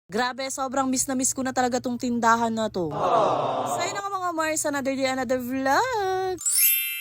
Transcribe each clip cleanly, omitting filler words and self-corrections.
Grabe, sobrang miss na miss ko na talaga tong tindahan na to. So yun na nga mga Mars, another day, another vlog.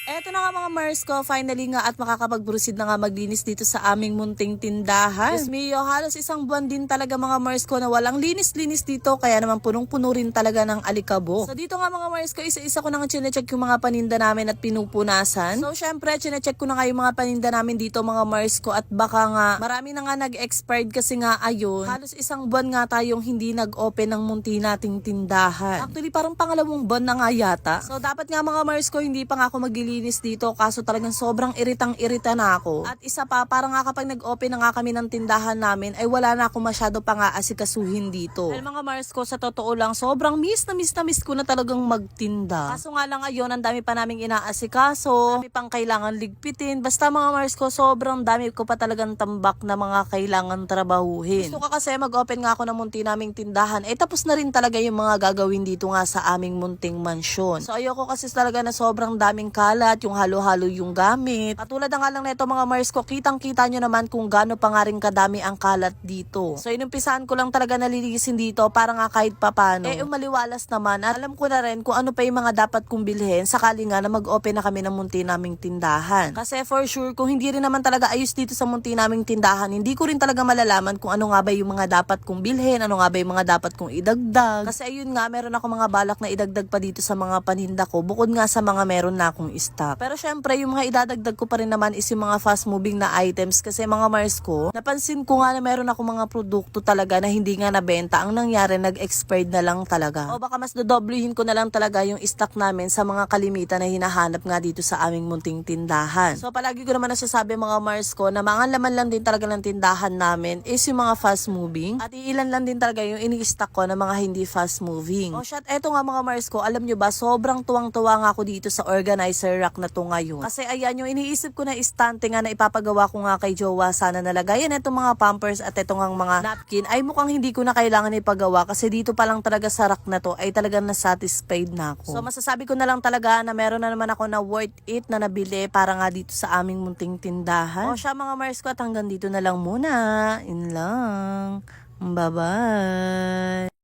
Eto na nga mga Mars ko, finally nga at makakapag-proceed na nga maglinis dito sa aming munting tindahan. Diyos mio, halos isang buwan din talaga mga Mars ko na walang linis-linis dito, kaya naman punong-puno rin talaga ng alikabok. So dito nga mga Mars ko, isa-isa ko na nga chinecheck yung mga paninda namin at pinupunasan. So syempre, chinecheck ko na nga yung mga paninda namin dito mga Mars ko at baka nga marami na nga nag-expired kasi nga ayun, halos isang buwan nga tayong hindi nag-open ng munti nating tindahan. Actually, parang pangalawang buwan na nga yata. So dapat nga mga Mars ko, hindi pa nga ako maglilinis dito kaso talagang sobrang iritang-irita na ako. At isa pa, parang nga kapag nag-open na nga kami ng tindahan namin ay wala na ako masyado pa nga asikasuhin dito. Dahil mga Mars ko, sa totoo lang, sobrang miss na miss ko na talagang magtinda. Kaso nga lang ngayon, ang dami pa naming inaasikaso, dami pang kailangan ligpitin. Basta mga Mars ko, sobrang dami ko pa talagang tambak na mga kailangan trabahuhin. Gusto ka kasi mag-open nga ako ng munti naming tindahan, eh tapos na rin talaga yung mga gagawin dito nga sa aming munting mansyon. So ayoko kasi talaga na sobrang daming kalat, yung halo-halo yung gamit. Katulad na nga lang nito mga Mars ko, kitang-kita nyo naman kung gaano pa nga rin kadami ang kalat dito. So inumpisahan ko lang talaga nalilisin dito para nga kahit papano. Eh umaliwalas naman at alam ko na rin kung ano pa yung mga dapat kong bilhin sakali nga na mag-open na kami ng munti naming tindahan. Kasi for sure, kung hindi rin naman talaga ayos dito sa munti naming tindahan, hindi ko rin talaga malalaman kung ano nga ba yung mga dapat kong bilhin, ano nga ba yung mga dapat kong idagdag. Kasi ayun nga, meron ako mga balak na idagdag pa dito sa mga paninda ko, bukod nga sa mga meron na akong stock. Pero syempre, yung mga idadagdag ko pa rin naman is yung mga fast moving na items kasi mga Mars ko, napansin ko nga na meron ako mga produkto talaga na hindi nga nabenta. Ang nangyari, nag-expired na lang talaga. O baka mas dodoblyhin ko na lang talaga yung stock namin sa mga kalimitan na hinahanap nga dito sa aming munting tindahan. So palagi ko naman nasasabi mga Mars ko na mga laman lang din talaga ng tindahan namin is yung mga fast moving at iilan lang din talaga yung ini-stock ko na mga hindi fast moving. O shot, eto nga mga Mars ko, alam nyo ba, sobrang tuwang-tuwa nga ako dito sa organizer rack na to ngayon. Kasi ayan, yung iniisip ko na istante nga na ipapagawa ko nga kay jowa, sana nalagayan itong mga pampers at itong mga napkin ay mukhang hindi ko na kailangan ipagawa kasi dito pa lang talaga sa rack na to ay talagang nasatisfied na ako. So masasabi ko na lang talaga na meron na naman ako na worth it na nabili para nga dito sa aming munting tindahan. O siya mga Mars ko, at hanggang dito na lang muna. In lang. Bye-bye.